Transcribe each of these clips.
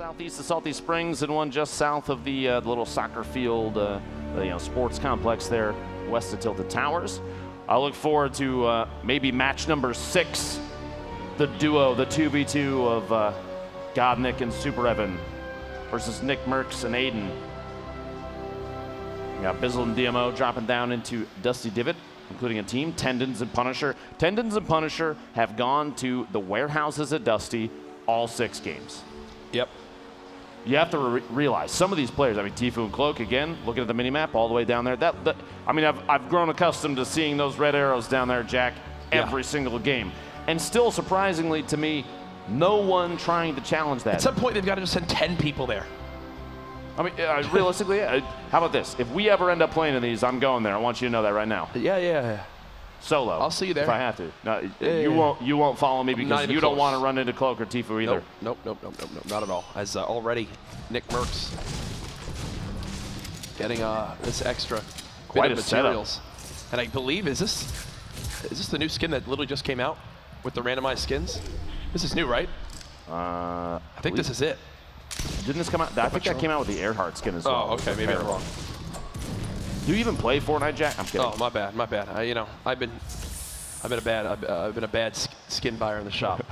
southeast of Salty Springs and one just south of the little soccer field, sports complex there west of Tilted Towers. I look forward to maybe match number 6, the duo, the 2v2 of Godnick and Super Evan versus Nick Merckx and Aiden. We got Bizzle and DMO dropping down into Dusty Divot, including a team, Tendons and Punisher. Tendons and Punisher have gone to the warehouses at Dusty all 6 games. Yep. You have to realize some of these players, I mean, Tfue and Cloak, again, looking at the mini-map all the way down there. I've grown accustomed to seeing those red arrows down there, Jack, every single game. And still, surprisingly to me, no one trying to challenge that. At some point, they've got to just send 10 people there. I mean, realistically, how about this? If we ever end up playing in these, I'm going there. I want you to know that right now. Yeah. Solo. I'll see you there if I have to. No, you won't follow me because you don't want to run into Cloak or Tfue either. Nope, not at all. As already, Nick Merckx getting this extra quite bit of materials. And I believe is this the new skin that literally just came out with the randomized skins? This is new, right? I think this is it. Didn't this come out? I think that came out with the Earhart skin as well. Oh, okay, maybe I'm wrong. Do you even play Fortnite, Jack? I'm kidding. Oh, my bad. I've been a bad skin buyer in the shop.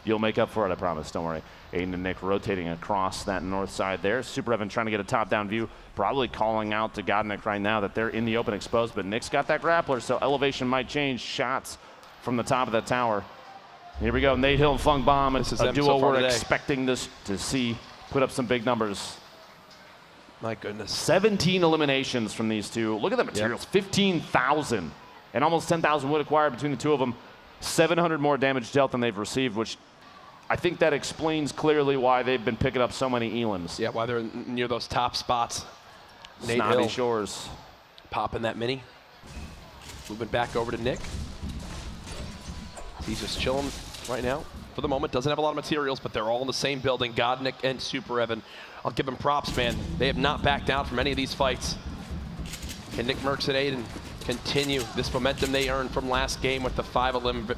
You'll make up for it, I promise. Don't worry. Aiden and Nick rotating across that north side there. Super Evan trying to get a top-down view, probably calling out to Godnick right now that they're in the open exposed, but Nick's got that grappler, so elevation might change. Shots from the top of that tower. Here we go, Nate Hill and Fung Bomb. It's a duo we're expecting this to see put up some big numbers. My goodness. 17 eliminations from these two. Look at the materials, 15,000 and almost 10,000 wood acquired between the two of them. 700 more damage dealt than they've received, which I think that explains clearly why they've been picking up so many elims. Yeah, why they're near those top spots. Nate Snobby Hill Shores. Popping that mini. Moving back over to Nick. He's just chilling right now. For the moment, doesn't have a lot of materials, but they're all in the same building. Godnick and Super Evan. I'll give them props, man. They have not backed down from any of these fights. Can Nick Merckx and Aiden continue this momentum they earned from last game with the 5 elim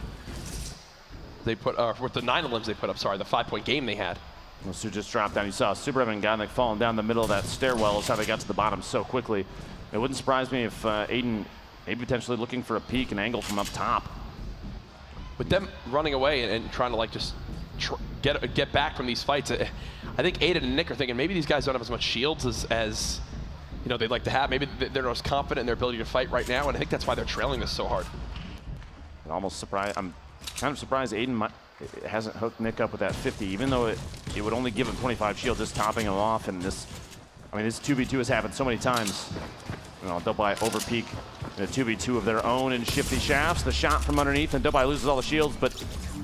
they put, with the 9 elims they put up, sorry, the 5-point game they had. Those two just dropped down. You saw Super Evan and Godnick falling down the middle of that stairwell. Is how they got to the bottom so quickly. It wouldn't surprise me if Aiden maybe potentially looking for a peek and angle from up top. With them running away and trying to just get back from these fights, I think Aiden and Nick are thinking maybe these guys don't have as much shields as they'd like to have. Maybe they're most confident in their ability to fight right now, and I think that's why they're trailing this so hard. I'm kind of surprised Aiden hasn't hooked Nick up with that 50, even though it would only give him 25 shield, just topping him off. And this 2v2 has happened so many times. Dopai over peak in a 2v2 of their own in Shifty Shafts. The shot from underneath, and Dopai loses all the shields, but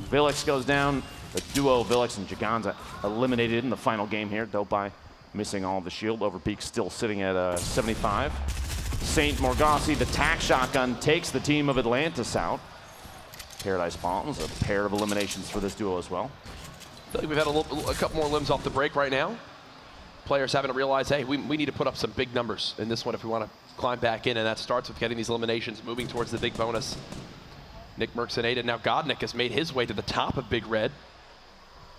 Villex goes down. The duo, Villex and Giganza, eliminated in the final game here. Dopai missing all of the shield. Overpeak still sitting at 75. Saint Morgassi, the tack shotgun, takes the team of Atlantis out. Paradise Palms, a pair of eliminations for this duo as well. I feel like we've had a couple more limbs off the break right now. Players having to realize, hey, we need to put up some big numbers in this one if we want to climb back in, and that starts with getting these eliminations, moving towards the big bonus. Nick Merckx and Aiden. Now Godnick has made his way to the top of Big Red.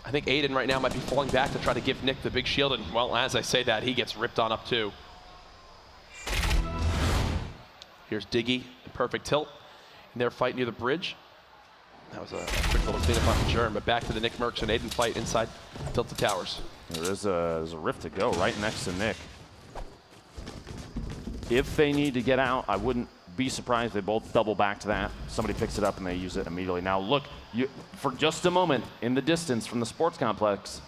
I think Aiden right now might be falling back to try to give Nick the big shield, and well, as I say that, he gets ripped on up too. Here's Diggy, perfect tilt in their fight near the bridge. That was a quick little cleanup on the germ, but back to the Nick Merckx and Aiden fight inside Tilted Towers. There's a rift to go right next to Nick. If they need to get out, I wouldn't be surprised if they both double back to that. Somebody picks it up and they use it immediately. Now look, for just a moment in the distance from the sports complex,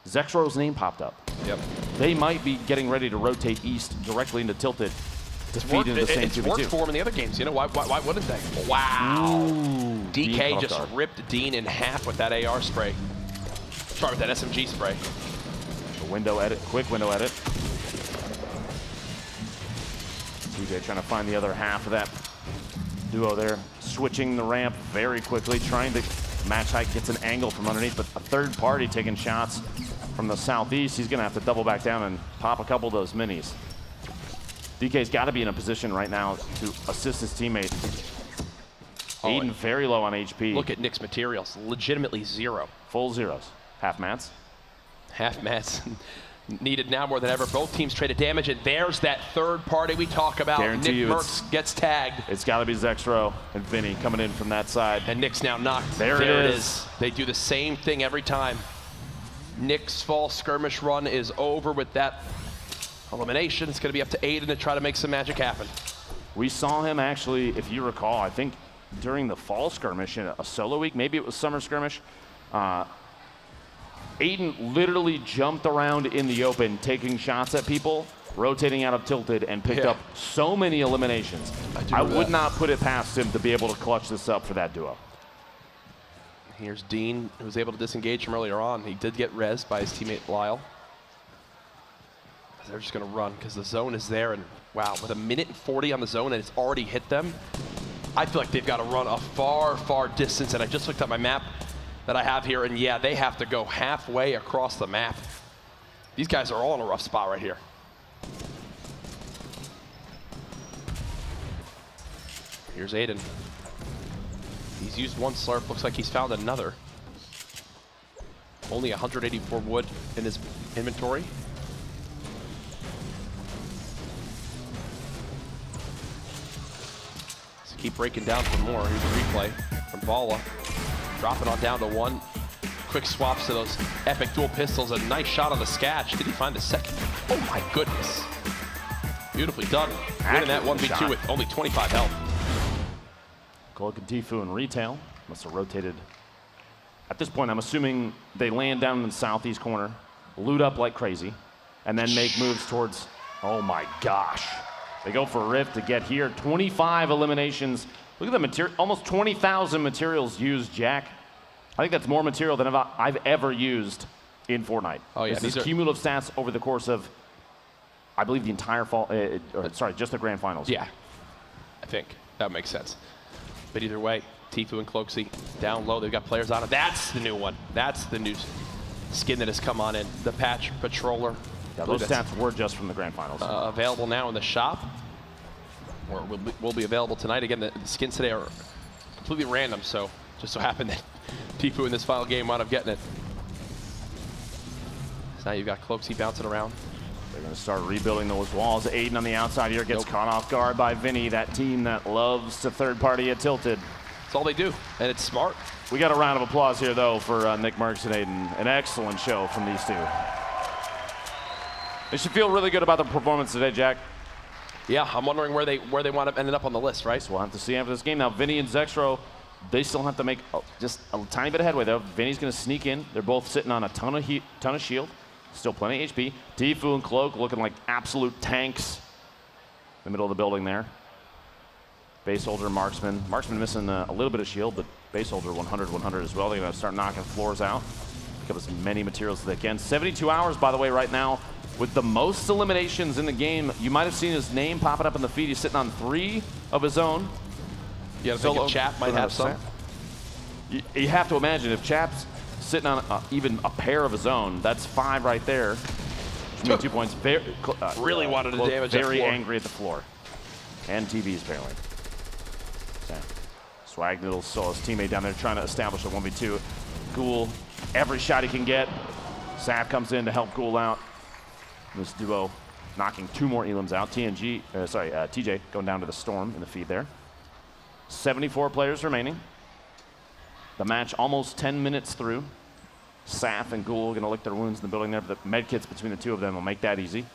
Zexro's name popped up. Yep. They might be getting ready to rotate east directly into Tilted to feed into the same 2v2. It's worked for them in the other games. Why wouldn't they? Wow. Ooh, DK just ripped Dean in half with that AR spray. Sorry, with that SMG spray. A window edit, quick window edit. DK trying to find the other half of that duo there. Switching the ramp very quickly, trying to match height, gets an angle from underneath, but a third party taking shots from the southeast. He's gonna have to double back down and pop a couple of those minis. DK's got to be in a position right now to assist his teammate. Aiden very low on HP. Look at Nick's materials, legitimately 0. Full zeros. Half mats. Half mats needed now more than ever. Both teams traded damage, and there's that third party we talk about. Guarantee Nick you Merckx gets tagged. It's got to be Zexro and Vinny coming in from that side. And Nick's now knocked. There it is. They do the same thing every time. Nick's false skirmish run is over with that elimination. It's going to be up to Aiden to try to make some magic happen. We saw him actually, if you recall, I think during the fall skirmish in a solo week, maybe it was summer skirmish, Aiden literally jumped around in the open, taking shots at people, rotating out of tilted, and picked up so many eliminations. I would not put it past him to be able to clutch this up for that duo. Here's Dean, who was able to disengage from earlier on. He did get rezzed by his teammate Lyle. They're just going to run because the zone is there, and wow, with 1:40 on the zone and it's already hit them, I feel like they've got to run a far, far distance. And I just looked at my map that I have here, and yeah, they have to go halfway across the map. These guys are all in a rough spot right here. Here's Aiden. He's used one slurp, looks like he's found another. Only 184 wood in his inventory. So keep breaking down for more. Here's a replay from Bala. Drop it on down to 1. Quick swaps to those epic dual pistols. A nice shot on the sketch. Did he find the second? Oh my goodness. Beautifully done. Winning that 1v2 with only 25 health. Cloak and Tfue in retail. Must have rotated. At this point, I'm assuming they land down in the southeast corner, loot up like crazy, and then make moves towards, oh my gosh. They go for a rift to get here. 25 eliminations. Look at the material, almost 20,000 materials used, Jack. I think that's more material than I've ever used in Fortnite. Oh yeah, these are cumulative stats over the course of, I believe, the entire fall, sorry, just the grand finals. Yeah, I think that makes sense. But either way, Tfue and Cloaksy down low. They've got players on it. That's the new one. That's the new skin that has come on in. The Patch Patroller. Yeah, those stats were just from the grand finals. Available now in the shop, or will be available tonight. Again, the skins today are completely random, so just so happened that Tfue in this final game wound up getting it. So now you've got Cloaksy bouncing around. They're going to start rebuilding those walls. Aiden on the outside here gets caught off guard by Vinny, that team that loves to third party at tilted. That's all they do, and it's smart. We got a round of applause here, though, for Nick Merckx and Aiden. An excellent show from these two. They should feel really good about the performance today, Jack. Yeah, I'm wondering where they wind up ending up on the list, right? So we'll have to see after this game. Now, Vinny and Zexro, they still have to make just a tiny bit of headway, though. Vinny's going to sneak in. They're both sitting on a ton of shield. Still plenty of HP. Tfue and Cloak looking like absolute tanks in the middle of the building there. Base holder, marksman. Marksman missing a little bit of shield, but base holder 100 as well. They're going to start knocking floors out. Pick up as many materials as they can. 72 hours, by the way, right now, with the most eliminations in the game. You might have seen his name popping up in the feed. He's sitting on 3 of his own. You gotta think if Chap might have some. You have to imagine if Chap's sitting on even a pair of his own, that's 5 right there. 2 points. Really wanted to damage that floor. Very angry at the floor. And TVs, apparently. Swag Noodles saw his teammate down there trying to establish a 1v2. Ghoul, every shot he can get. Sap comes in to help Ghoul out. This duo knocking 2 more elims out. TJ going down to the Storm in the feed there. 74 players remaining. The match almost 10 minutes through. Saf and Ghoul going to lick their wounds in the building there, but the med kits between the 2 of them will make that easy.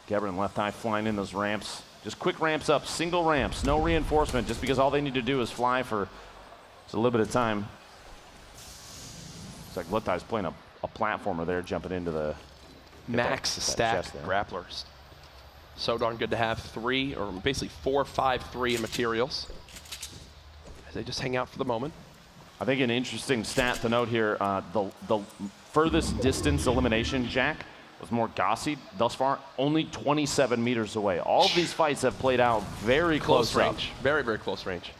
Gebber and Left Eye flying in those ramps. Just quick ramps up, single ramps, no reinforcement, just because all they need to do is fly for just a little bit of time. It's like Left Eye's playing a platformer there, jumping into the max stack grapplers. So darn good to have 3, or basically 4, 5, 3 in materials. They just hang out for the moment. I think an interesting stat to note here, the furthest distance elimination, Jack, was more Gossi thus far, only 27 meters away. All of these fights have played out very close range. Very, very close range.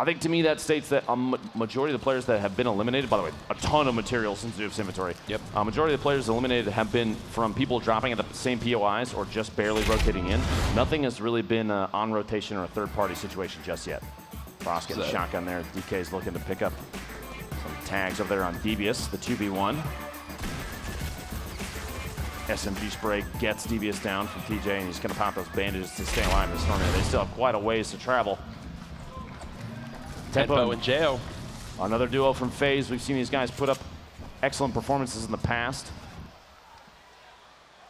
I think to me that states that a majority of the players that have been eliminated, by the way, a ton of materials in Zeus inventory. Yep. Majority of the players eliminated have been from people dropping at the same POIs or just barely rotating in. Nothing has really been on rotation or a third party situation just yet. Frost getting a shotgun there. DK's looking to pick up some tags over there on Devious, the 2v1. SMG spray gets Devious down from TJ, and he's going to pop those bandages to stay alive in the storm. They still have quite a ways to travel. Tempo and Jo. Another duo from FaZe. We've seen these guys put up excellent performances in the past.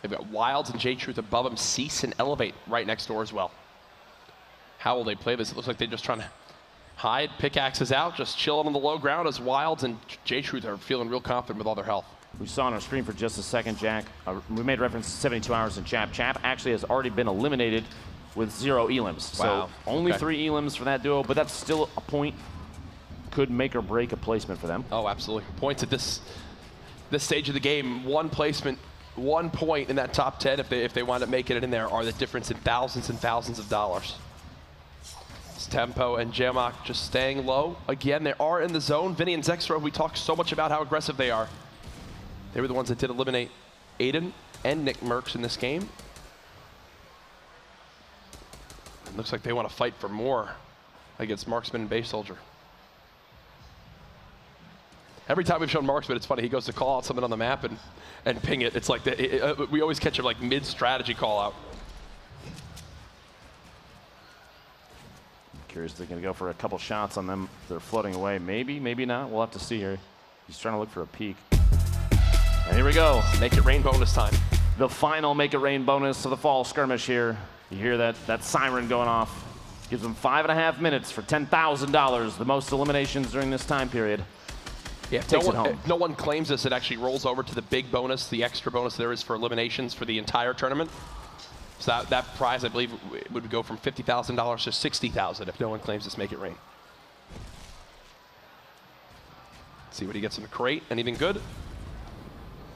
They've got Wilds and J-Truth above them. CESN and Elevate right next door as well. How will they play this? It looks like they're just trying to hide, pickaxes out, just chilling on the low ground as Wilds and J-Truth are feeling real confident with all their health. We saw on our screen for just a second, Jack. We made reference to 72 hours in Chap. Chap actually has already been eliminated with 0 elims. Wow. So only 3 elims for that duo, but that's still a point. Could make or break a placement for them. Oh, absolutely. Points at this stage of the game, one placement, 1 point in that top 10, if they wind up making it in there, are the difference in thousands and thousands of dollars. It's Tempo and Jamok just staying low. Again, they are in the zone. Vinny and Zexro, we talked so much about how aggressive they are. They were the ones that did eliminate Aiden and Nick Merckx in this game. It looks like they want to fight for more against Marksman and Base Soldier. Every time we've shown Marksman, it's funny, he goes to call out something on the map and ping it. It's like, we always catch him like mid-strategy call out. Curious if they're going to go for a couple shots on them. They're floating away. Maybe, maybe not. We'll have to see here. He's trying to look for a peek. And here we go. Make it rain bonus time. The final Make It Rain bonus of the fall skirmish here. You hear that siren going off. Gives them 5.5 minutes for $10,000, the most eliminations during this time period. Yeah, if no one claims this, it actually rolls over to the big bonus, the extra bonus there is for eliminations for the entire tournament. So that prize, I believe, would go from $50,000 to $60,000 if no one claims this Make It Rain. See what he gets in the crate. Anything good?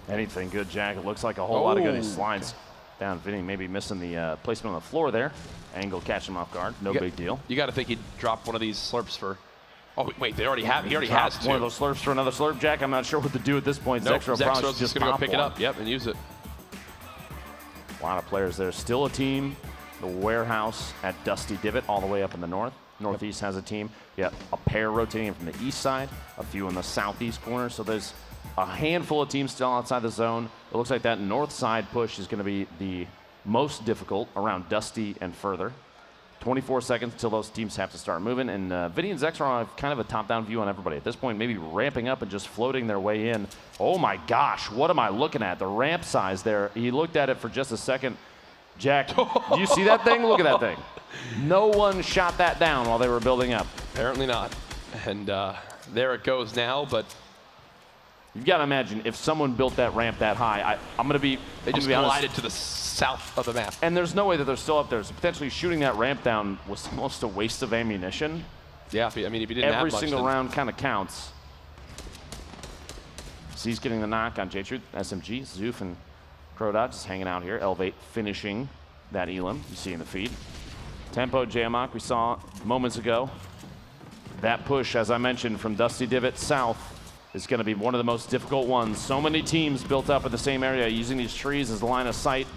Anything good, Jack. It looks like a whole lot of good. He slides down. Vinny maybe missing the placement on the floor there. Angle catch him off guard. No big deal. You got to think he'd drop one of these slurps for... Oh, wait, they already have. He already has two. One of those slurps for another slurp, Jack. I'm not sure what to do at this point. Nope, Zexro's just going to go pick it up. Yep, and use it. A lot of players there. Still a team. The warehouse at Dusty Divot all the way up in the north. Northeast has a team. Yeah, a pair rotating in from the east side, a few in the southeast corner. So there's a handful of teams still outside the zone. It looks like that north side push is going to be the most difficult around Dusty and further. 24 seconds until those teams have to start moving. And Vinny and Zexro have kind of a top-down view on everybody. At this point, maybe ramping up and just floating their way in. Oh my gosh, what am I looking at? The ramp size there. He looked at it for just a second. Jack, do you see that thing? Look at that thing. No one shot that down while they were building up. Apparently not. And there it goes now, but... You've got to imagine if someone built that ramp that high, I'm going to be... They just glided to the south of the map. And there's no way that they're still up there. So potentially shooting that ramp down was almost a waste of ammunition. Yeah, I mean, if you didn't have much, every single round kind of counts. C's getting the knock on J-Truth, SMG, Zoof, and Crodot just hanging out here. Elevate finishing that elim you see in the feed. Tempo, Jamok, we saw moments ago. That push, as I mentioned, from Dusty Divot south is going to be one of the most difficult ones. So many teams built up in the same area using these trees as the line of sight.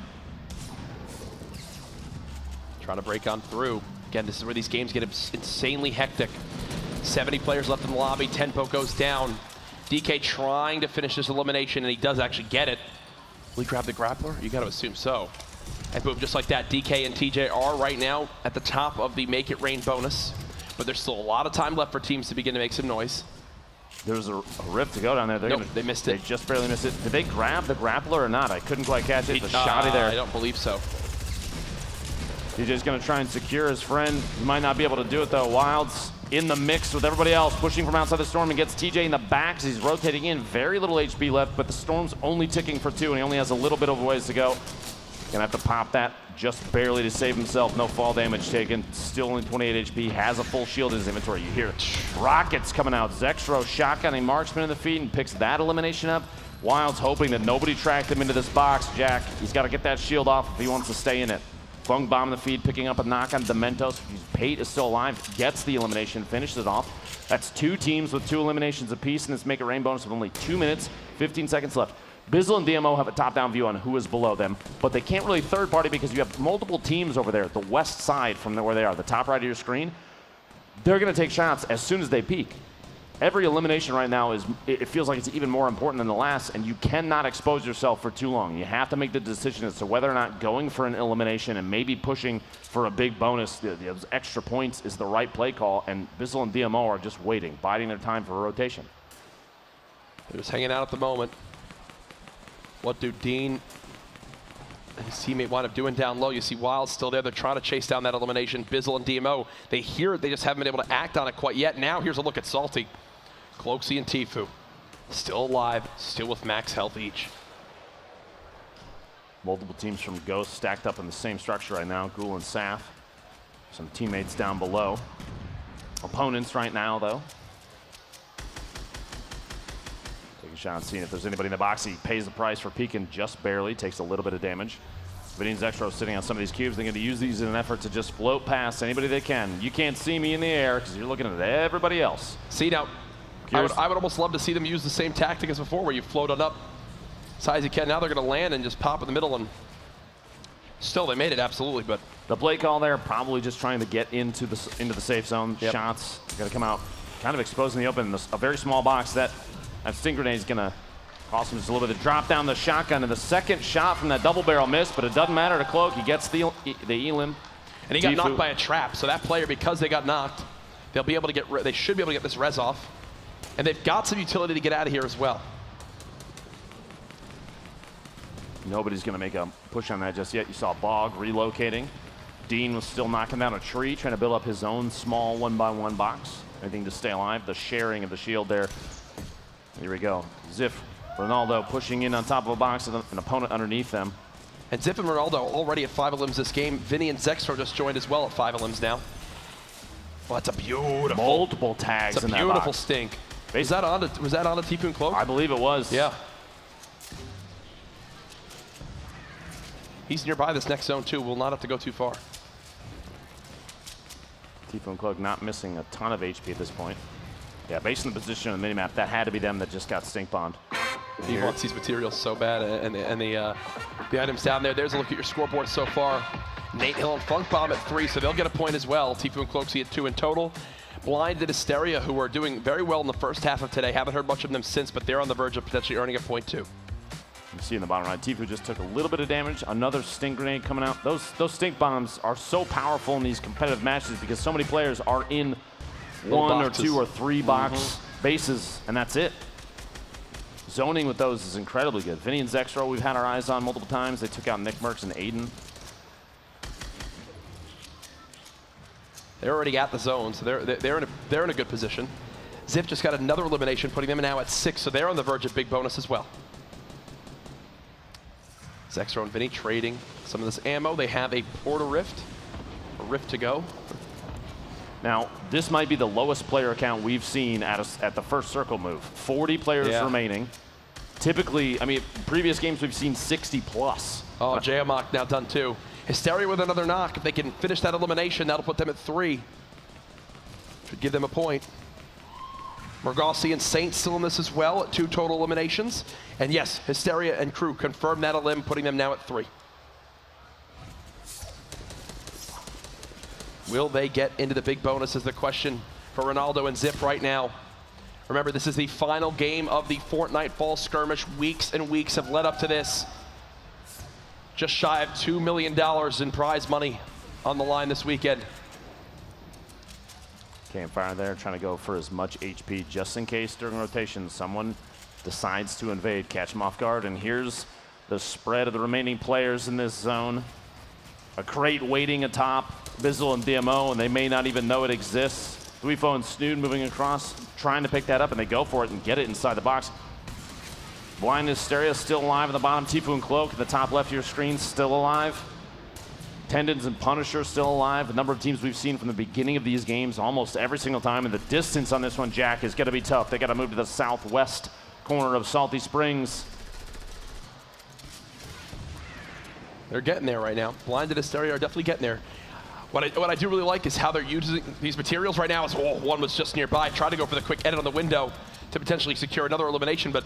Trying to break on through. Again, this is where these games get insanely hectic. 70 players left in the lobby. Tempo goes down. DK trying to finish this elimination, and he does actually get it. Will he grab the grappler? You got to assume so. And boom, just like that, DK and TJ are right now at the top of the Make It Rain bonus. But there's still a lot of time left for teams to begin to make some noise. There's a rift to go down there. Nope, they missed it. They just barely missed it. Did they grab the grappler or not? I couldn't quite catch it. The shotty there. I don't believe so. DJ's going to try and secure his friend. He might not be able to do it, though. Wilds in the mix with everybody else, pushing from outside the storm and gets TJ in the back as he's rotating in. Very little HP left, but the storm's only ticking for 2, and he only has a little bit of a ways to go. Gonna have to pop that just barely to save himself. No fall damage taken. Still only 28 HP. Has a full shield in his inventory. You hear rockets coming out. Zexro shotgunning Marksman in the feed and picks that elimination up. Wilds hoping that nobody tracked him into this box. Jack, he's got to get that shield off if he wants to stay in it. Fung bomb in the feed, picking up a knock on Dementos. Pate is still alive. Gets the elimination, finishes it off. That's 2 teams with 2 eliminations apiece in this Make It Rain bonus with only 2 minutes, 15 seconds left. Bizzle and DMO have a top-down view on who is below them, but they can't really third-party because you have multiple teams over there at the west side from where they are, the top right of your screen. They're going to take shots as soon as they peek. every elimination right now it feels like it's even more important than the last, and you cannot expose yourself for too long. You have to make the decision as to whether or not going for an elimination and maybe pushing for a big bonus, those extra points, is the right play call, and Bizzle and DMO are just waiting, biding their time for a rotation. They're just hanging out at the moment. What do Dean and his teammate wind up doing down low? You see Wild still there. They're trying to chase down that elimination. Bizzle and DMO, they hear it. They just haven't been able to act on it quite yet. Now here's a look at Salty. Cloaksy and Tfue still alive, still with max health each. Multiple teams from Ghost stacked up in the same structure right now. Ghoul and Saf. Some teammates down below. Opponents right now, though. Taking a shot, seeing if there's anybody in the box. He pays the price for peeking just barely. Takes a little bit of damage. Vinny and Zextro sitting on some of these cubes. They're going to use these in an effort to just float past anybody they can. You can't see me in the air because you're looking at everybody else. See, now, I would almost love to see them use the same tactic as before, where you float it up as high as you can. Now they're going to land and just pop in the middle, and still they made it, absolutely. But the play call there, probably just trying to get into the safe zone. Yep. Shots going to come out, kind of exposing the open. A very small box. That sting grenade is going to cost him just a little bit. To drop down the shotgun, and the second shot from that double barrel missed, but it doesn't matter to Cloak. He gets the elim. And he got knocked by a trap. So that player, because they got knocked, they'll be able to get. They should be able to get this res off. And they've got some utility to get out of here as well. Nobody's going to make a push on that just yet. You saw Bog relocating. Dean was still knocking down a tree, trying to build up his own small 1-by-1 box. Anything to stay alive. The sharing of the shield there. Here we go. Ziff, Ronaldo pushing in on top of a box with an opponent underneath them. And Ziff and Ronaldo already at 5 elims this game. Vinny and Zextro just joined as well at 5 elims now. Well, that's a beautiful. Multiple tags in that box. It's a beautiful stink. Was that on a Tfue and Cloak? I believe it was. Yeah. He's nearby this next zone too. Will not have to go too far. Tfue and Cloak not missing a ton of HP at this point. Yeah, based on the position on the minimap, that had to be them that just got stink bombed. He wants these materials so bad, and the items down there. There's a look at your scoreboard so far. Nate Hill and Funk Bomb at 3, so they'll get a point as well. Tfue and Cloaksy at 2 in total. Blind and Hysteria, who are doing very well in the first half of today. Haven't heard much of them since, but they're on the verge of potentially earning a point too. You see in the bottom right, Tfue just took a little bit of damage. Another stink grenade coming out. Those stink bombs are so powerful in these competitive matches because so many players are in one or 2 or 3 box bases, and that's it. Zoning with those is incredibly good. Vinny and Zextro, we've had our eyes on multiple times. They took out Nick Merckx and Aiden. They're already at the zone, so they're in a good position. Ziff just got another elimination, putting them now at 6, so they're on the verge of big bonus as well. Zextro and Vinny trading some of this ammo. They have a Portal Rift, a Rift to go. Now, this might be the lowest player count we've seen at the first circle move. 40 players remaining. Typically, I mean, previous games we've seen 60 plus. Oh, Jayamok now done too. Hysteria with another knock. If they can finish that elimination, that'll put them at 3. Should give them a point. Morgossi and Saint still in this as well at 2 total eliminations. And yes, Hysteria and crew confirm that elim, putting them now at 3. Will they get into the big bonus is the question for Ronaldo and Ziff right now. Remember, this is the final game of the Fortnite Fall Skirmish. Weeks and weeks have led up to this. Just shy of $2 million in prize money on the line this weekend. Campfire there, trying to go for as much HP just in case during rotation someone decides to invade, catch them off guard. And here's the spread of the remaining players in this zone. A crate waiting atop Bizzle and DMO, and they may not even know it exists. Dweefo and Snood moving across, trying to pick that up, and they go for it and get it inside the box. Blind Hysteria still alive at the bottom. Tfue and Cloak at the top left of your screen still alive. Tendons and Punisher still alive. The number of teams we've seen from the beginning of these games almost every single time, and the distance on this one, Jack, is going to be tough. They got to move to the southwest corner of Salty Springs. They're getting there right now. Blind and Hysteria are definitely getting there. What I do really like is how they're using these materials right now. One was just nearby, tried to go for the quick edit on the window to potentially secure another elimination, but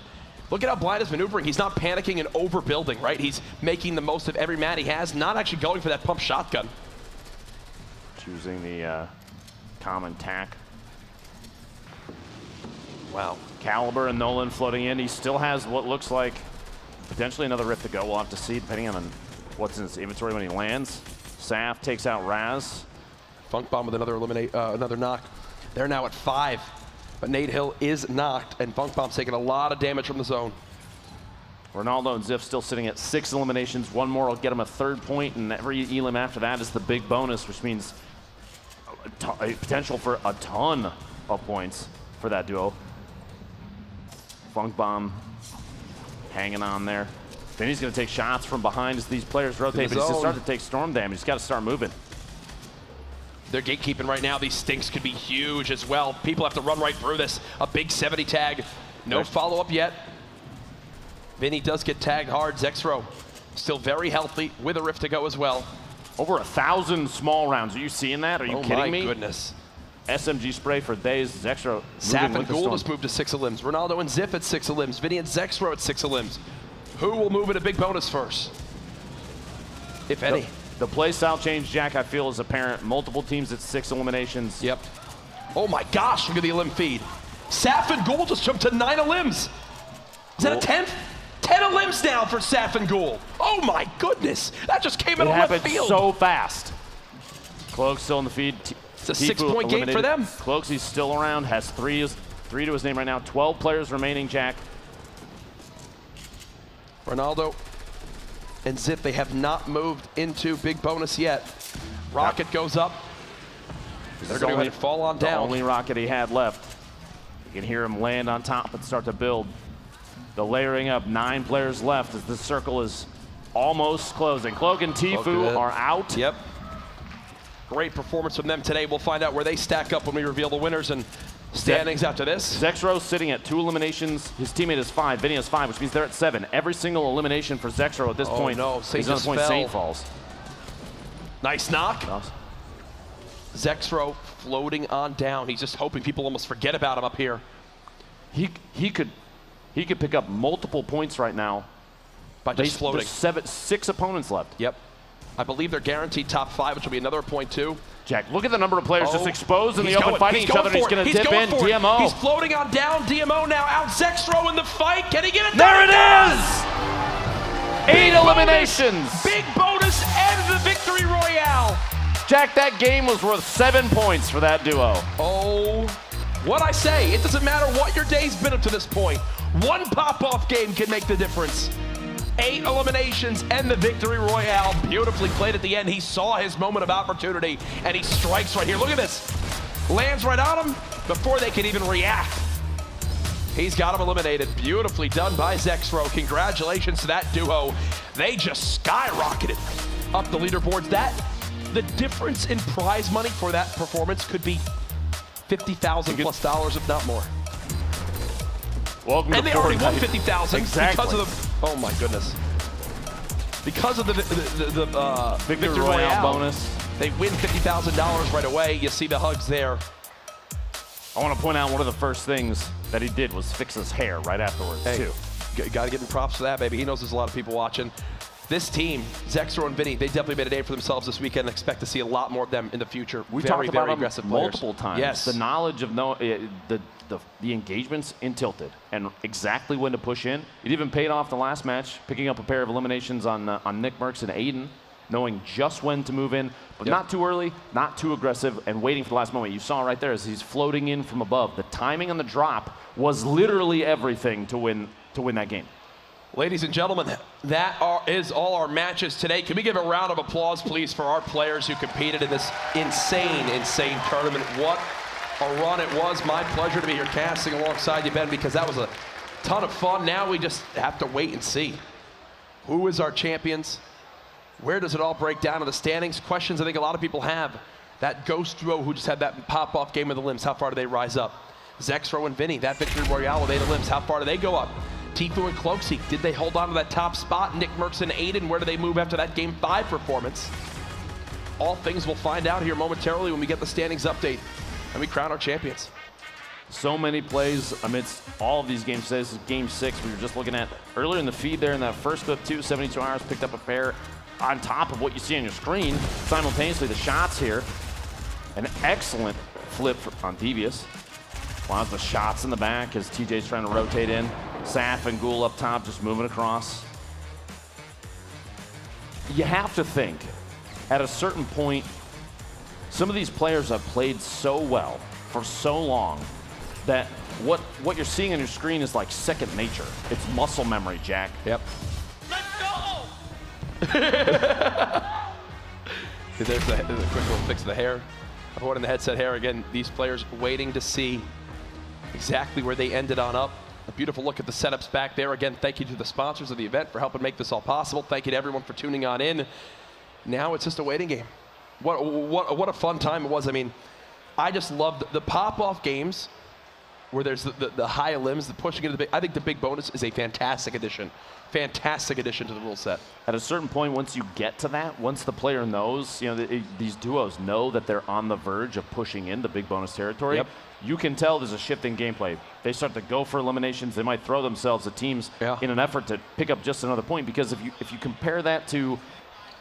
look at how Blind is maneuvering. He's not panicking and overbuilding, right? He's making the most of every mat he has, not actually going for that pump shotgun. Choosing the common tack. Wow. Caliber and Nolan floating in. He still has what looks like potentially another Rift to go. We'll have to see depending on what's in his inventory when he lands. Saf takes out Raz. Funk Bomb with another knock. They're now at 5, but Nate Hill is knocked, and Funk Bomb's taking a lot of damage from the zone. Ronaldo and Ziff still sitting at 6 eliminations. One more will get him a 3rd point, and every elim after that is the big bonus, which means a potential for a ton of points for that duo. Funk Bomb hanging on there. Then he's going to take shots from behind as these players rotate, but he's going to start to take storm damage. He's got to start moving. They're gatekeeping right now. These stinks could be huge as well. People have to run right through this. A big 70 tag. No follow-up yet. Vinny does get tagged hard. Zexro still very healthy with a Rift to go as well. Over 1,000 small rounds. Are you seeing that? Are you kidding me? Oh my goodness. SMG spray for days. Zexro. Saf and Gould has moved to 6 elims. Ronaldo and Ziff at 6 elims. Vinny and Zexro at 6 elims. Who will move in a big bonus first? If any. The play style change, Jack, I feel is apparent. Multiple teams at 6 eliminations. Yep. Oh my gosh, look at the elim feed. Saf and Gould just jumped to 9 elims. Is that a 10th? 10 elims now for Saf and Gould. Oh my goodness. That just came out of left field. It happened so fast. Cloak still in the feed. It's a 6-point game for them. Cloaksy's still around, has 3 to his name right now. 12 players remaining, Jack. Ronaldo and Zipp, they have not moved into big bonus yet. Rocket goes up. They're going to fall on down. The only rocket he had left. You can hear him land on top and start to build. The layering up, 9 players left as the circle is almost closing. Cloak and Tfue are out. Yep. Great performance from them today. We'll find out where they stack up when we reveal the winners and standings after this. Zexro sitting at 2 eliminations. His teammate is 5. Vinny has 5, which means they're at 7. Every single elimination for Zexro at this point. No, is on the point Saint falls. Nice knock. Zexro floating on down. He's just hoping people almost forget about him up here. He could pick up multiple points right now by just floating. There's 6 opponents left. Yep. I believe they're guaranteed top 5, which will be another point too. Jack, look at the number of players just exposed in the open fighting each other. He's going to dip in. DMO. He's floating on down. DMO now out. Zexro in the fight. Can he get it? There it is! 8 eliminations. Big bonus and the victory royale. Jack, that game was worth 7 points for that duo. Oh, what I say, it doesn't matter what your day's been up to this point. One pop-off game can make the difference. 8 eliminations and the victory royale. Beautifully played at the end. He saw his moment of opportunity, and he strikes right here. Look at this. Lands right on him before they can even react. He's got him eliminated. Beautifully done by Zexro. Congratulations to that duo. They just skyrocketed up the leaderboards. The difference in prize money for that performance could be $50,000 plus, if not more. Welcome to Fortnite. And they already won $50,000 exactly. because of the. Oh my goodness! Because of the victory royale bonus, they win $50,000 right away. You see the hugs there. I want to point out one of the first things that he did was fix his hair right afterwards too. Got to give him props for that, baby. He knows there's a lot of people watching. This team, Zexro and Vinny, they definitely made a name for themselves this weekend and expect to see a lot more of them in the future. We talked about aggressive them players. multiple times. Yes. The knowledge of the engagements in Tilted and exactly when to push in. It even paid off the last match, picking up a pair of eliminations on Nick Merckx and Aiden, knowing just when to move in, but not too early, not too aggressive, and waiting for the last moment. You saw right there as he's floating in from above. The timing on the drop was literally everything to win that game. Ladies and gentlemen, that is all our matches today. Can we give a round of applause, please, for our players who competed in this insane, insane tournament? What a run it was. My pleasure to be here casting alongside you, Ben, because that was a ton of fun. Now we just have to wait and see. Who is our champions? Where does it all break down in the standings? Questions I think a lot of people have. That Ghost duo who just had that pop-off game of the limbs, how far do they rise up? Zexro and Vinny, that victory royale with 8 limbs, how far do they go up? Tfue and Cloakzy, did they hold on to that top spot? Nick Merckx and Aiden, where do they move after that Game 5 performance? All things we'll find out here momentarily when we get the standings update and we crown our champions. So many plays amidst all of these games. This is Game 6 we were just looking at earlier in the feed there in that first clip too. 72 hours picked up a pair on top of what you see on your screen. Simultaneously, the shots here. An excellent flip on Devious. Lots of shots in the back as TJ's trying to rotate in. Saf and Ghoul up top, just moving across. You have to think, at a certain point, some of these players have played so well for so long that what you're seeing on your screen is like second nature. It's muscle memory, Jack. Yep. Let's go! There's a quick little fix of the hair. Avoiding the headset hair. Again, these players waiting to see exactly where they ended on up. A beautiful look at the setups back there. Again, thank you to the sponsors of the event for helping make this all possible. Thank you to everyone for tuning on in. Now it's just a waiting game. What a fun time it was. I mean, I just loved the pop-off games where there's the high limbs, the pushing into the big. I think the big bonus is a fantastic addition. Fantastic addition to the rule set. At a certain point, once you get to that, once the player knows, you know, these duos know that they're on the verge of pushing into big bonus territory, Yep. you can tell there's a shift in gameplay. They start to go for eliminations. They might throw themselves at teams in an effort to pick up just another point, because if you compare that to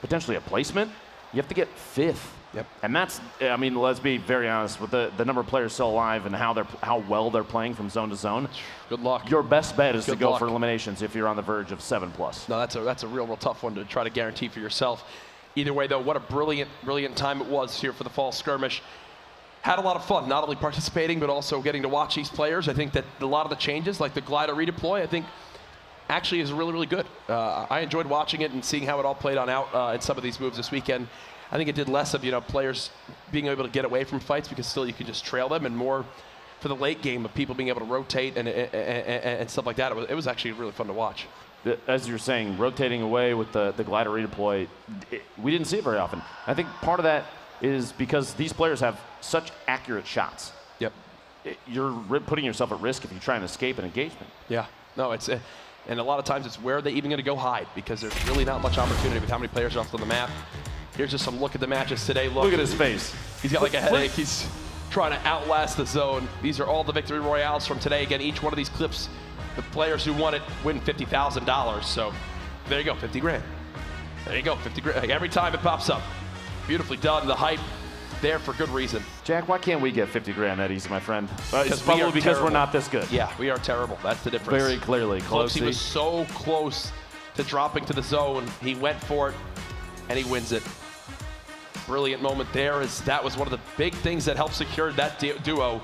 potentially a placement, you have to get 5th. Yep. And that's, I mean, let's be very honest, with the number of players still alive and how well they're playing from zone to zone. Good luck. Your best bet is to go luck. for eliminations if you're on the verge of 7+. No, that's a real tough one to try to guarantee for yourself. Either way, though, what a brilliant time it was here for the fall skirmish. Had a lot of fun, not only participating, but also getting to watch these players. I think that a lot of the changes, like the glider redeploy, I think actually is really good. I enjoyed watching it and seeing how it all played on out in some of these moves this weekend. I think it did less of, you know, players being able to get away from fights, because still you can just trail them, and more for the late game of people being able to rotate and stuff like that. It was actually really fun to watch. As you're saying, rotating away with the glider redeploy, we didn't see it very often. I think part of that is because these players have such accurate shots. Yep. You're putting yourself at risk if you try and escape an engagement. Yeah. No, it's and a lot of times it's where are they even going to go hide, because there's really not much opportunity with how many players are off on the map. Here's just some look at the matches today. Look at his face. He's got like a headache. He's trying to outlast the zone. These are all the victory royales from today. Again, each one of these clips, the players who won it win $50,000. So there you go, 50 grand. There you go, 50 grand. Like, every time it pops up. Beautifully done. The hype there for good reason. Jack, why can't we get 50 grand that easy, my friend? It's we are probably because terrible. we're not this good. Yeah, we are terrible. That's the difference. Very clearly. Close. He was so close to dropping to the zone. He went for it, and he wins it. Brilliant moment there, as that was one of the big things that helped secure that duo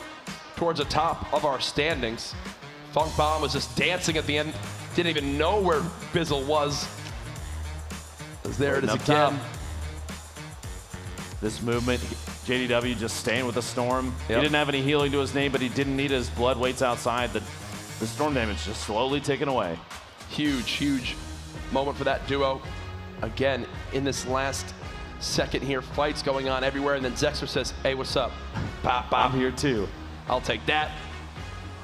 towards the top of our standings. Funk Bomb was just dancing at the end. Didn't even know where Bizzle was. There it is again. This movement, JDW just staying with the Storm. Yep. He didn't have any healing to his name, but he didn't need his blood weights outside. The Storm damage just slowly ticking away. Huge moment for that duo. Again, in this last second here, fights going on everywhere, and then Zexer says, hey, what's up? Bop, bop. I'm here too. I'll take that.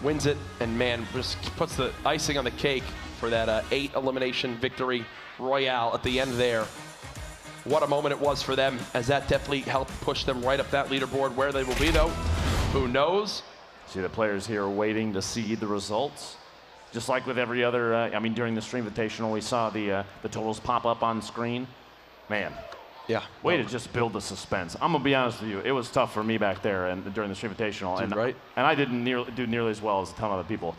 Wins it, and man, just puts the icing on the cake for that 8 elimination victory royale at the end there. What a moment it was for them, as that definitely helped push them right up that leaderboard. Where they will be, though, who knows? See the players here waiting to see the results. Just like with every other, I mean, during the Stream Invitational, we saw the totals pop up on screen. Man. Yeah. Way to just build the suspense. I'm going to be honest with you. It was tough for me back there and during the Stream Invitational. Dude, right? And I didn't do nearly as well as a ton of other people.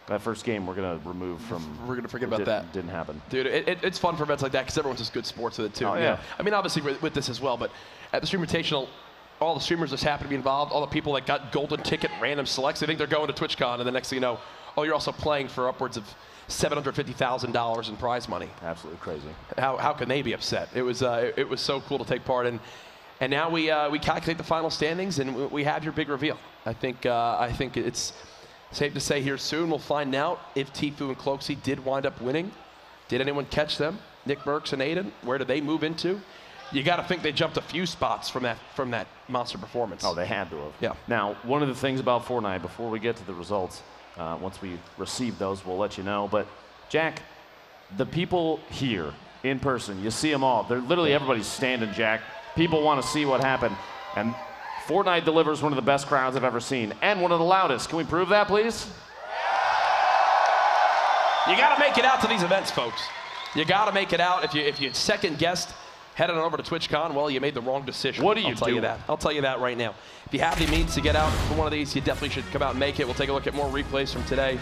That first game we're going to remove from. We're going to forget about that. Didn't happen. Dude, it's fun for events like that because everyone's just good sports with it too. Oh, yeah. I mean, obviously with this as well, but at the Stream Invitational, all the streamers just happen to be involved. All the people that got golden ticket random selects, they think they're going to TwitchCon, and the next thing you know, oh, you're also playing for upwards of $750,000 in prize money. Absolutely crazy. How can they be upset? It was so cool to take part in. And now we calculate the final standings, and we have your big reveal. I think it's safe to say here soon we'll find out if Tfue and Cloakzy did wind up winning. Did anyone catch them? Nick Merckx and Aiden, where did they move into? You got to think they jumped a few spots from that monster performance. Oh, they had to have. Yeah. Now, one of the things about Fortnite, before we get to the results, once we receive those, we'll let you know. But, Jack, the people here in person, you see them all. They're literally everybody's standing, Jack. People want to see what happened. And Fortnite delivers one of the best crowds I've ever seen, and one of the loudest. Can we prove that, please? You got to make it out to these events, folks. You got to make it out. If you second guessed heading on over to TwitchCon, well, you made the wrong decision. What are you I'll tell you doing? that. I'll tell you that right now. If you have the means to get out for one of these, you definitely should come out and make it. We'll take a look at more replays from today.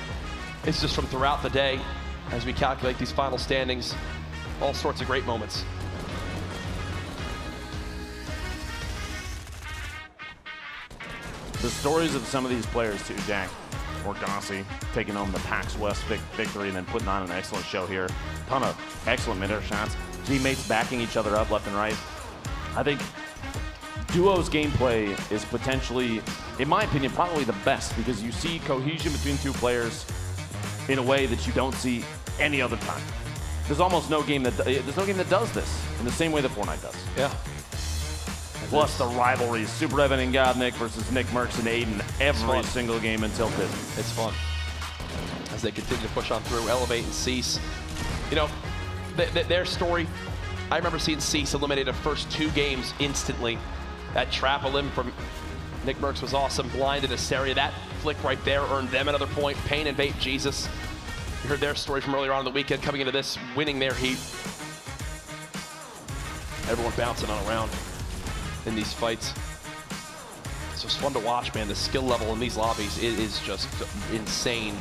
It's just from throughout the day as we calculate these final standings. All sorts of great moments. The stories of some of these players too, Jack. Orgassi taking home the PAX West victory and then putting on an excellent show here. Ton of excellent mid-air shots. Teammates backing each other up left and right. I think Duo's gameplay is potentially, in my opinion, probably the best because you see cohesion between two players in a way that you don't see any other time. There's almost no game that does this in the same way that Fortnite does. Yeah. Plus the rivalries, Super Evan and Godnick versus Nick Merckx and Aiden every single game until this. It's fun. As they continue to push on through, Elevate and CESN. You know, their story, I remember seeing CESN eliminate the first 2 games instantly. That trap limb from Nick Merckx was awesome. Blind and Asteria, that flick right there earned them another point. Pain and Vape Jesus. You heard their story from earlier on in the weekend, coming into this, winning their heat. Everyone bouncing on around in these fights. So it's fun to watch, man. The skill level in these lobbies is just insane.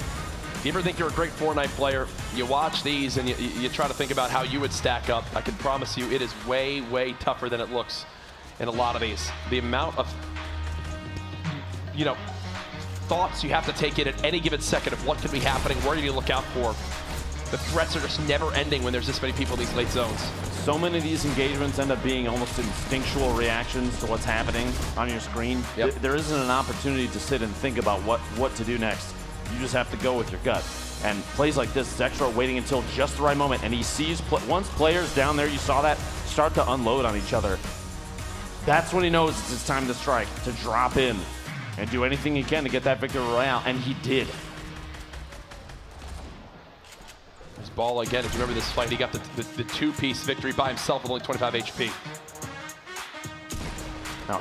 If you ever think you're a great Fortnite player, you watch these and you try to think about how you would stack up. I can promise you it is way, way tougher than it looks in a lot of these. The amount of, you know, thoughts you have to take in at any given second of what could be happening, where do you look out for? The threats are just never ending when there's this many people in these late zones. So many of these engagements end up being almost instinctual reactions to what's happening on your screen. Yep. There isn't an opportunity to sit and think about what to do next. You just have to go with your gut. And plays like this, Zextra waiting until just the right moment, and he sees once players down there, you saw that, start to unload on each other. That's when he knows it's time to strike, to drop in, and do anything he can to get that victory royale, and he did. His ball again, if you remember this fight, he got the 2-piece victory by himself with only 25 HP. Now,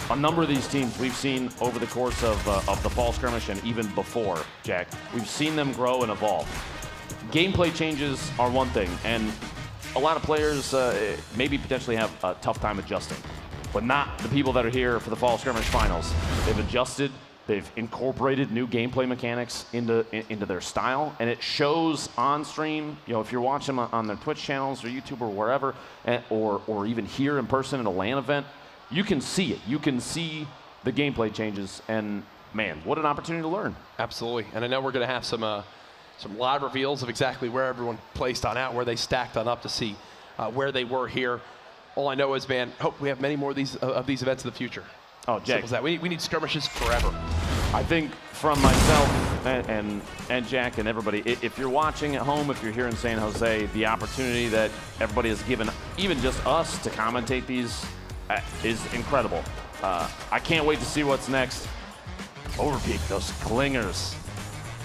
a number of these teams we've seen over the course of the fall skirmish and even before, Jack, we've seen them grow and evolve. Gameplay changes are one thing, and a lot of players maybe potentially have a tough time adjusting, but not the people that are here for the fall skirmish finals. They've adjusted. They've incorporated new gameplay mechanics into their style, and it shows on stream. You know, if you're watching them on their Twitch channels or YouTube or wherever, or even here in person at a LAN event, you can see it. You can see the gameplay changes, and man, what an opportunity to learn. Absolutely, and I know we're going to have some live reveals of exactly where everyone placed on out, where they stacked on up to see where they were here. All I know is, man, hope we have many more of these events in the future. Oh, Jack. Simple as that. We need skirmishes forever. I think from myself and Jack and everybody, if you're watching at home, if you're here in San Jose, the opportunity that everybody has given, even just us, to commentate these is incredible. I can't wait to see what's next. Overpeak, those clingers.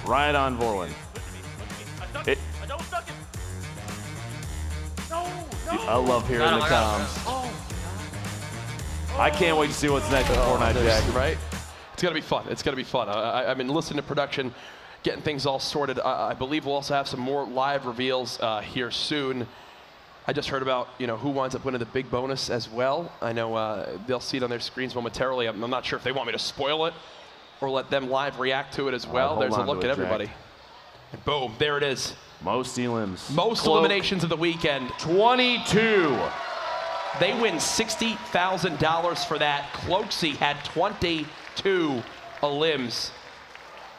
Right on Vorlin. I love hearing the comms. I can't wait to see what's next in Fortnite, Jack. Right? It's going to be fun. It's going to be fun. I've been listening to production, getting things all sorted. I believe we'll also have some more live reveals here soon. I just heard about, you know, who winds up winning the big bonus as well. I know they'll see it on their screens momentarily. I'm not sure if they want me to spoil it or let them live react to it as well. There's a look at everybody. And boom, there it is. Most elims. Most eliminations of the weekend. 22. They win $60,000 for that. Cloaksy had 22 elims.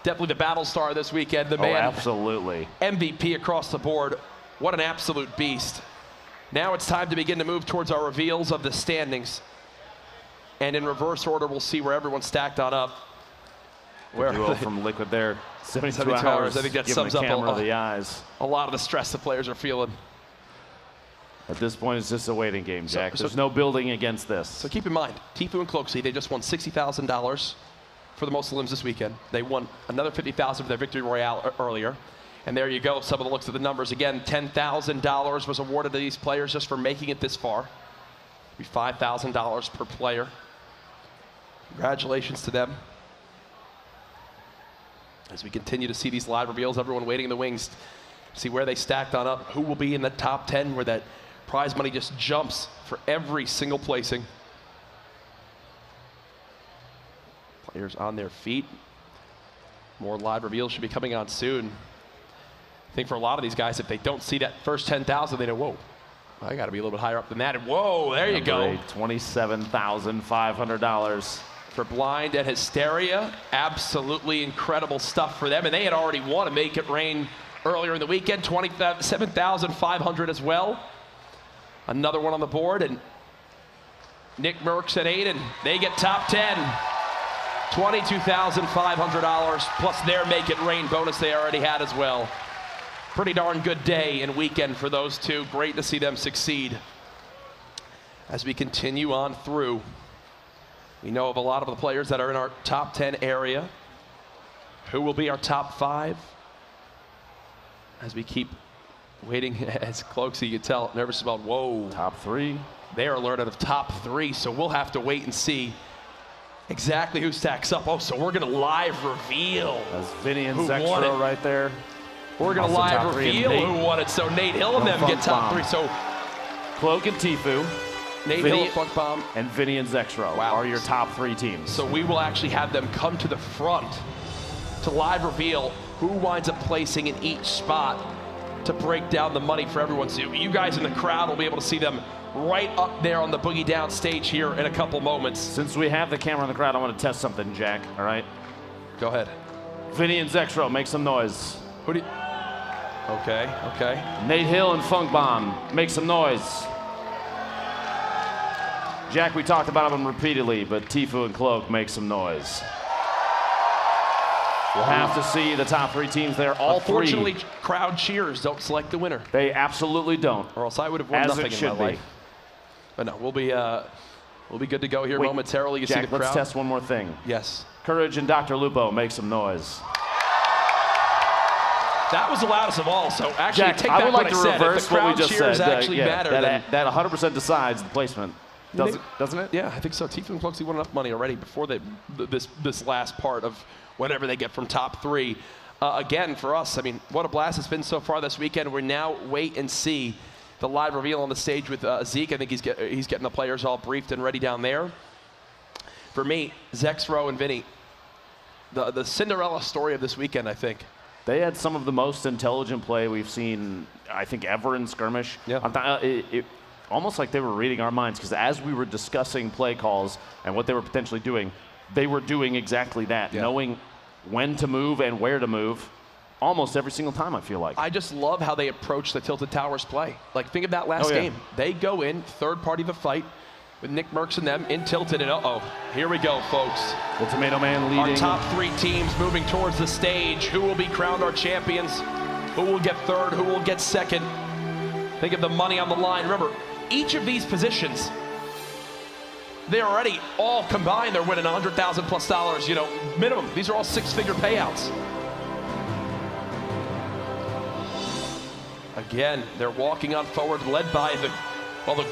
Definitely the battle star this weekend. The man, absolutely. MVP across the board. What an absolute beast. Now it's time to begin to move towards our reveals of the standings. And in reverse order, we'll see where everyone's stacked on up. Where duo from Liquid there, 72 hours. I think that sums up the eyes. A lot of the stress the players are feeling. At this point, it's just a waiting game, Jack. There's no building against this. So keep in mind, Tfue and Cloaksy, they just won $60,000 for the most elims this weekend. They won another $50,000 for their victory royale earlier. And there you go, some of the looks at the numbers. Again, $10,000 was awarded to these players just for making it this far. It'd be $5,000 per player. Congratulations to them. As we continue to see these live reveals, everyone waiting in the wings to see where they stacked on up, who will be in the top 10, where that Prize money just jumps for every single placing. Players on their feet. More live reveals should be coming on soon. I think for a lot of these guys, if they don't see that first 10,000, they know, whoa, I got to be a little bit higher up than that. And whoa, there you go. $27,500. For Blind and Hysteria, absolutely incredible stuff for them. And they had already won a Make It Rain earlier in the weekend, $27,500 as well. Another one on the board, and Nick Merckx and Aiden, they get top 10. $22,500 plus their Make It Rain bonus they already had as well. Pretty darn good day and weekend for those two. Great to see them succeed. As we continue on through, we know of a lot of the players that are in our top 10 area. Who will be our top 5? As we keep waiting, as Cloaksy, you can tell, nervous about, whoa. Top 3. They are alerted of top 3, so we'll have to wait and see exactly who stacks up. Oh, so we're going to live reveal. That's Vinny and Zexro right there. We're going to live reveal who won it. So Nate Hill and them get top 3. So Cloak and Tfue, Nate Hill and Funk Bomb, and Vinny and Zexro are your top 3 teams. So we will actually have them come to the front to live reveal who winds up placing in each spot to break down the money for everyone. So you guys in the crowd will be able to see them right up there on the Boogie Down stage here in a couple moments. Since we have the camera in the crowd, I want to test something, Jack, all right? Go ahead. Vinny and Zexro, make some noise. Who do you... Okay. Nate Hill and Funk Bomb, make some noise. Jack, we talked about them repeatedly, but Tfue and Cloak, make some noise. We'll have to see the top 3 teams there. All Unfortunately, 3. Crowd cheers don't select the winner. They absolutely don't. Or else I would have won nothing in my life. But no, we'll be good to go here momentarily. You Jack, see the crowd. let's test one more thing. Yes. Courage and Dr. Lupo, make some noise. That was the loudest of all. So actually, Jack, take I back would like what to I said. reverse If the what we crowd just cheers said. actually matter. That 100% decides the placement. Doesn't it? Yeah, I think so. Tfue and Cloaksy won enough money already before this last part of whatever they get from top 3. Again, for us, I mean, what a blast it's been so far this weekend. We're now wait and see the live reveal on the stage with Zeke. I think he's getting the players all briefed and ready down there. For me, Zexro and Vinny, the Cinderella story of this weekend, I think. They had some of the most intelligent play we've seen, I think, ever in Skirmish. Yeah. It almost like they were reading our minds, because as we were discussing play calls and what they were potentially doing, they were doing exactly that, knowing when to move and where to move almost every single time, I feel like. I just love how they approach the Tilted Towers play. Like, think of that last game. They go in, third party the fight, with Nick Merckx and them in Tilted, and here we go, folks. The Tomato Man leading. Our top 3 teams moving towards the stage. Who will be crowned our champions? Who will get third? Who will get second? Think of the money on the line. Remember, each of these positions, they're already all combined. They're winning $100,000 plus, minimum. These are all 6-figure payouts. Again, they're walking on forward, led by the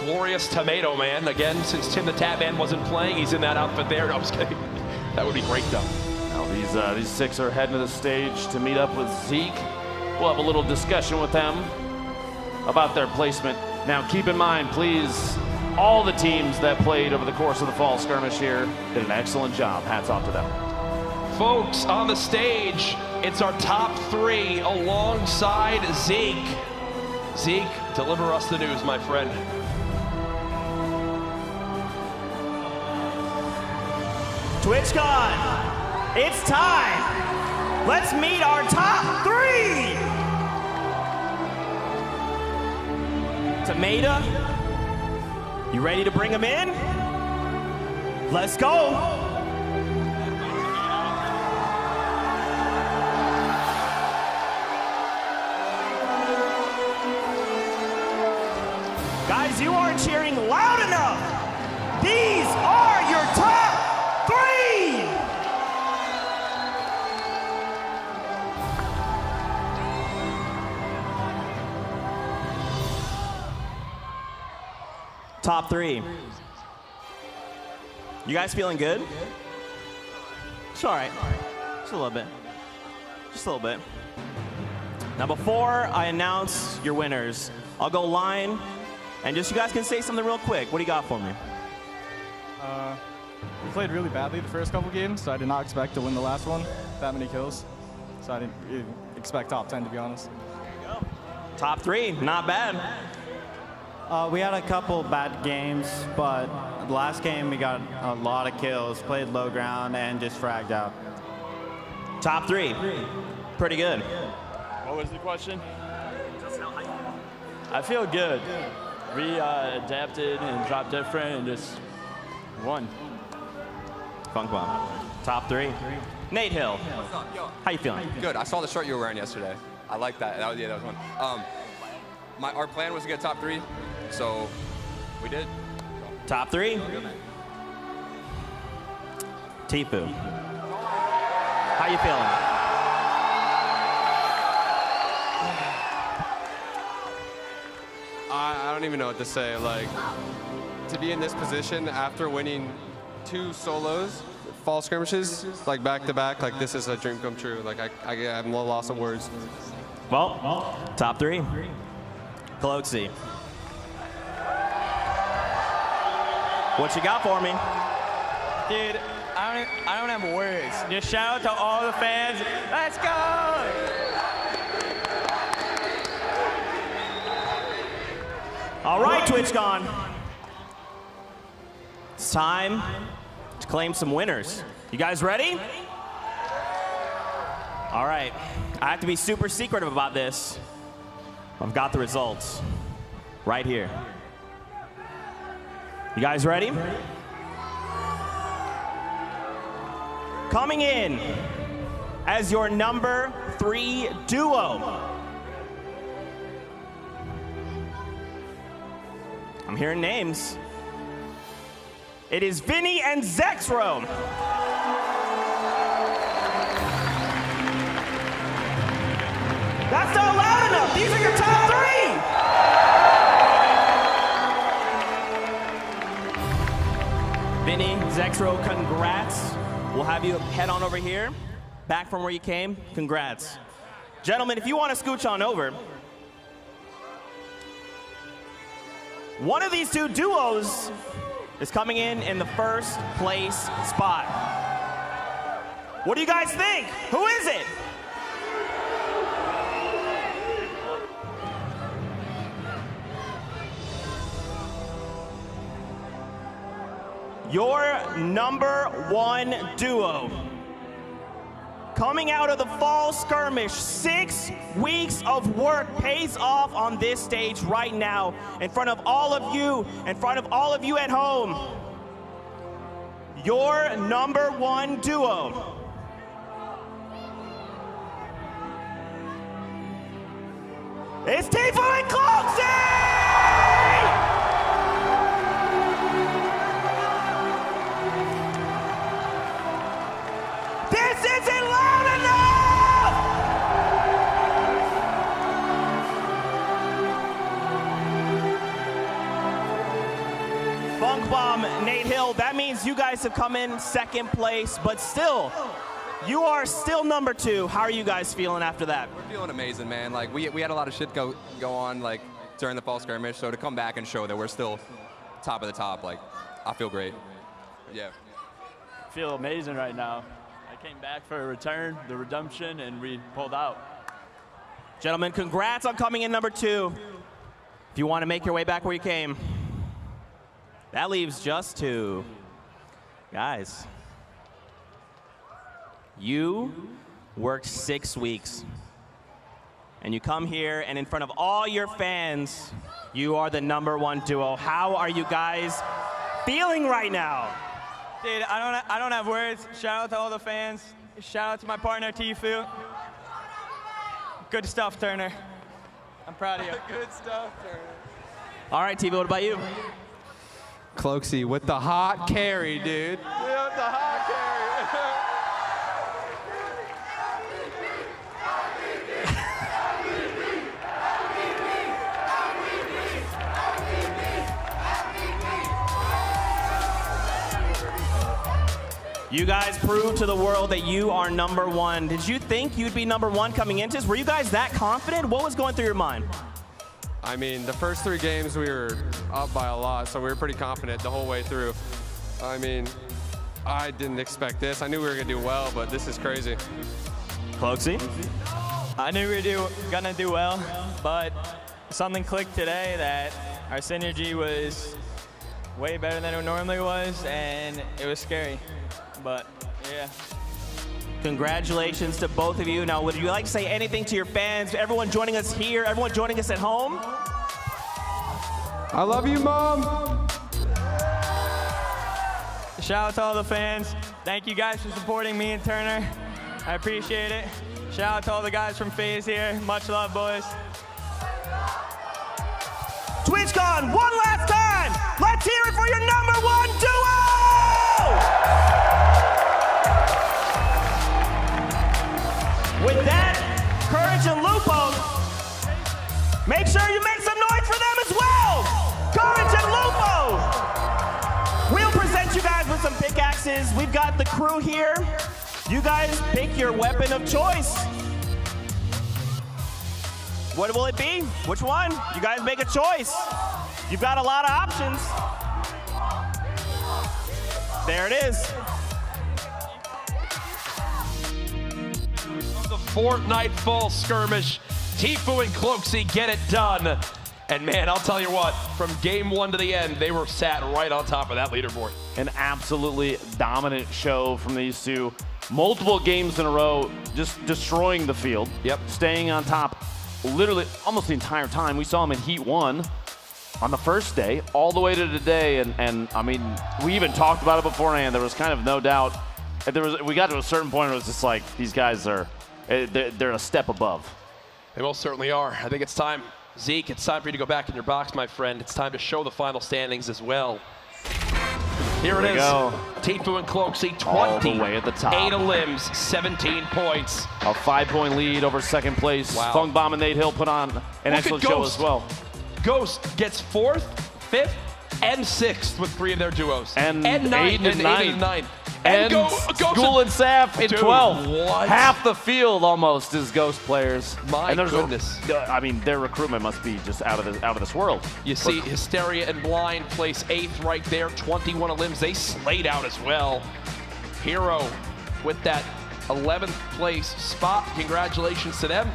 glorious Tomato Man. Again, since Tim the Tap Man wasn't playing, he's in that outfit there. No, I'm just kidding. That would be great, though. Now these 6 are heading to the stage to meet up with Zeke. We'll have a little discussion with them about their placement. Now, keep in mind, please, all the teams that played over the course of the fall skirmish here did an excellent job. Hats off to them. Folks, on the stage, it's our top 3 alongside Zeke. Zeke, deliver us the news, my friend. TwitchCon, it's time. Let's meet our top 3. Tomato, you ready to bring them in? Let's go. Guys, you aren't cheering loud enough. These are your top 3. Top 3. You guys feeling good? It's all right. Just a little bit. Just a little bit. Now, before I announce your winners, I'll go line And just you guys can say something real quick. What do you got for me? We played really badly the first couple games, so I did not expect to win the last one. That many kills. So I didn't really expect top 10, to be honest. Top 3, not bad. We had a couple bad games, but the last game we got a lot of kills, played low ground, and just fragged out. Top 3, pretty good. What was the question? I feel good. We adapted and dropped different and just won. Funk Bomb. Top 3. Nate Hill. How you feeling? Good. I saw the shirt you were wearing yesterday. I like that. That was one. Our plan was to get top 3, so we did. Top 3. Tifu. How you feeling? I don't even know what to say. Like, to be in this position after winning 2 solos, fall skirmishes, like back to back, like this is a dream come true. Like I'm a loss of words. Well, top 3. Cloaksy. What you got for me? Dude, I don't have words. Just shout out to all the fans. Let's go! All right, TwitchCon. It's time to claim some winners. You guys ready? All right. I have to be super secretive about this. I've got the results right here. You guys ready? Coming in as your number 3 duo. I'm hearing names. It is Vinny and Zexro. That's not loud enough. These are your top 3. Vinny, Zexro, congrats. We'll have you head on over here, back from where you came. Congrats. Gentlemen, if you want to scooch on over, one of these 2 duos is coming in the first place spot. What do you guys think? Who is it? Your number 1 duo. Coming out of the fall skirmish, 6 weeks of work pays off on this stage right now in front of all of you, at home. Your number 1 duo. It's Tifu and Cloaksy! This isn't loud enough! Funk Bomb, Nate Hill, that means you guys have come in 2nd place, but still, you are still number 2. How are you guys feeling after that? We're feeling amazing, man. Like we had a lot of shit go on like during the fall skirmish, so to come back and show that we're still top of the top, like I feel great. Yeah. I feel amazing right now. I came back for a return, the redemption, and we pulled out. Gentlemen, congrats on coming in number 2. If you want to make your way back where you came, that leaves just 2. Guys, you worked 6 weeks, and you come here, and in front of all your fans, you are the number 1 duo. How are you guys feeling right now? Dude, I don't have words. Shout out to all the fans. Shout out to my partner, Tifu. Good stuff, Turner. I'm proud of you. Good stuff, Turner. All right, Tifu, what about you? Cloaksy with the hot carry, dude. With the hot carry. You guys proved to the world that you are number 1. Did you think you'd be number 1 coming into this? Were you guys that confident? What was going through your mind? I mean, the first 3 games we were up by a lot, so we were pretty confident the whole way through. I mean, I didn't expect this. I knew we were gonna do well, but this is crazy. Cloaksy? I knew we were gonna do well, but something clicked today that our synergy was way better than it normally was, and it was scary. But yeah. Congratulations to both of you. Now, would you like to say anything to your fans, everyone joining us here, everyone joining us at home? I love you, Mom. Shout out to all the fans. Thank you guys for supporting me and Turner. I appreciate it. Shout out to all the guys from FaZe here. Much love, boys. TwitchCon, one last time. Let's hear it for your #1 duo! With that, Courage and Lupo, make sure you make some noise for them as well. Courage and Lupo. We'll present you guys with some pickaxes. We've got the crew here. You guys pick your weapon of choice. What will it be? Which one? You guys make a choice. You've got a lot of options. There it is. The Fortnite Fall Skirmish. Tfue and Cloaksy get it done. And man, I'll tell you what, from game 1 to the end, they were sat right on top of that leaderboard. An absolutely dominant show from these two. Multiple games in a row, just destroying the field. Yep. Staying on top literally almost the entire time. We saw them in Heat 1 on the first day, all the way to today. And I mean, we even talked about it beforehand. There was kind of no doubt. We got to a certain point where it was just like, these guys are, they're a step above. They most certainly are. I think it's time, Zeke, it's time for you to go back in your box, my friend. It's time to show the final standings as well. Here it is. Tfue and Cloaksy, 20. All the way at the top. 8 limbs, 17 points. A 5-point lead over second place. Wow. Fung Bomb and Nate Hill put on an excellent show as well. Ghost gets 4th, 5th, and 6th with 3 of their duos. And 9th Aiden and in 9th. And School and Saf in 12th. What? Half the field almost is Ghost players. My and goodness. I mean, their recruitment must be just out of this world. You see Hysteria and Blind place 8th right there, 21 limbs. They slayed out as well. Hero with that 11th place spot. Congratulations to them.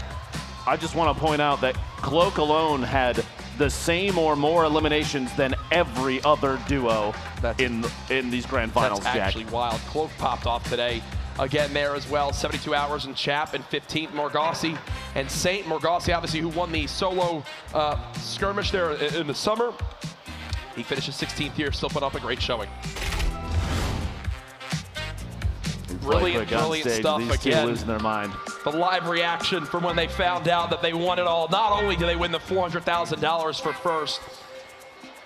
I just want to point out that Cloak alone had the same or more eliminations than every other duo in these grand finals, That's Jack. actually wild. Cloak popped off today. Again there as well, 72 hours and Chap and 15th Morgassi. And Saint Morgassi, obviously, who won the solo skirmish there in the summer. He finishes 16th here, still put up a great showing. Brilliant stuff These two again. losing their mind. The live reaction from when they found out that they won it all. Not only do they win the $400,000 for first,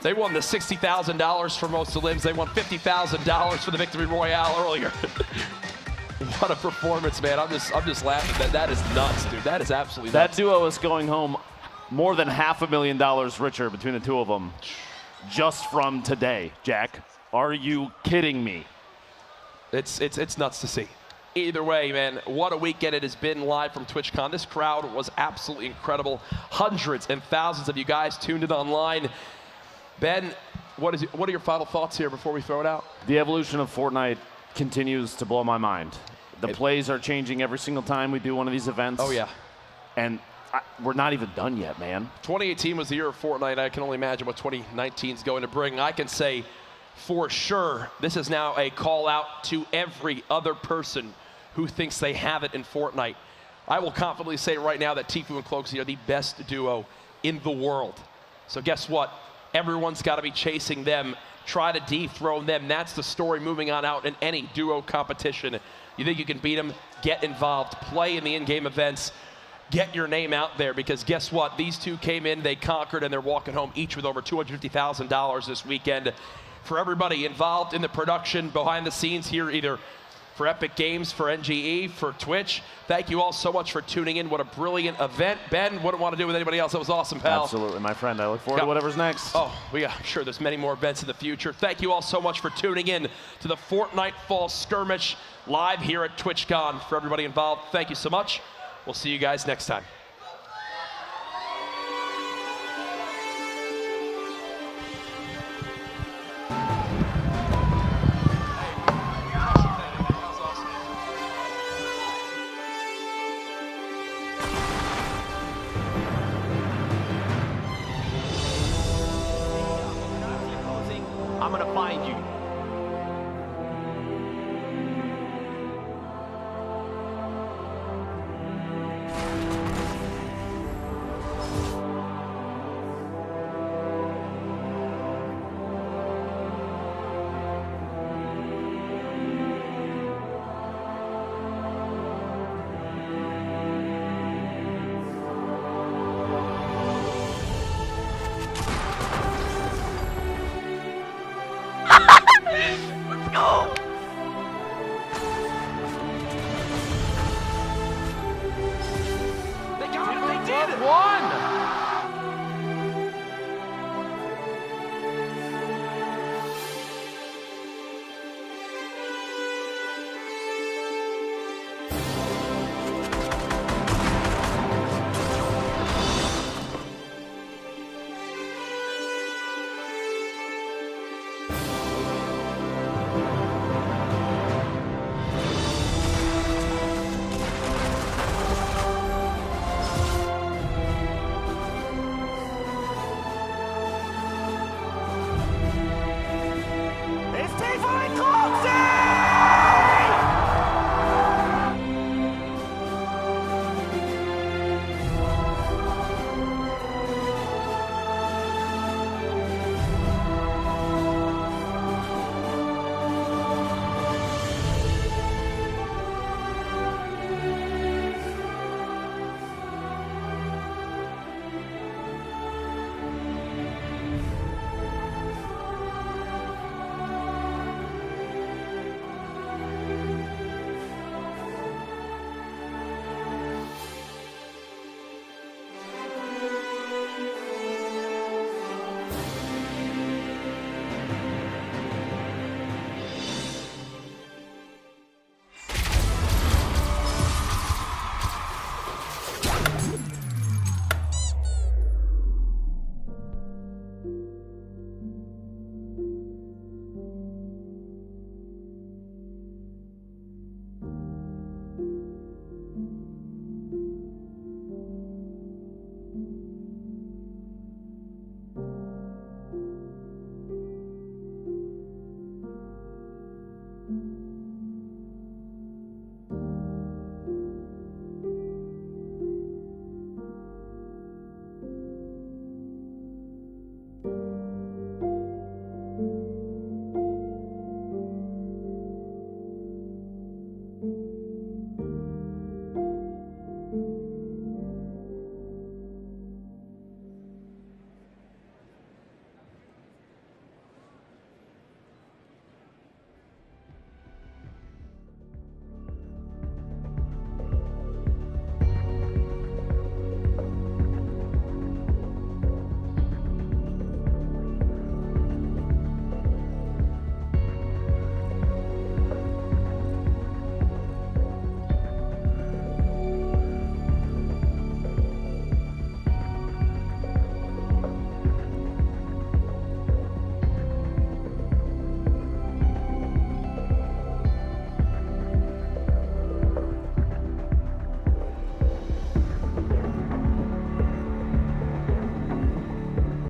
they won the $60,000 for most of the limbs. They won $50,000 for the Victory Royale earlier. What a performance, man. I'm just laughing. That is nuts, dude. That is absolutely nuts. That duo is going home more than $500,000 richer between the two of them just from today, Jack. Are you kidding me? It's nuts to see. Either way, man, what a weekend it has been live from TwitchCon. This crowd was absolutely incredible. Hundreds and thousands of you guys tuned in online. Ben, what are your final thoughts here before we throw it out? The evolution of Fortnite continues to blow my mind. The plays are changing every single time we do one of these events. Oh, yeah. And we're not even done yet, man. 2018 was the year of Fortnite. I can only imagine what 2019 is going to bring. I can say for sure, this is now a call out to every other person who thinks they have it in Fortnite. I will confidently say right now that Tfue and Cloaksy are the best duo in the world. So guess what? Everyone's got to be chasing them, try to dethrone them. That's the story moving on out in any duo competition. You think you can beat them? Get involved. Play in the in-game events. Get your name out there, because guess what? These two came in, they conquered, and they're walking home each with over $250,000 this weekend. For everybody involved in the production, behind the scenes here, either for Epic Games, for NGE, for Twitch, thank you all so much for tuning in. What a brilliant event. Ben, wouldn't want to do with anybody else. That was awesome, pal. Absolutely, my friend. I look forward to whatever's next. Oh, I'm sure there's many more events in the future. Thank you all so much for tuning in to the Fortnite Fall Skirmish live here at TwitchCon. For everybody involved, thank you so much. We'll see you guys next time. I'm gonna find you.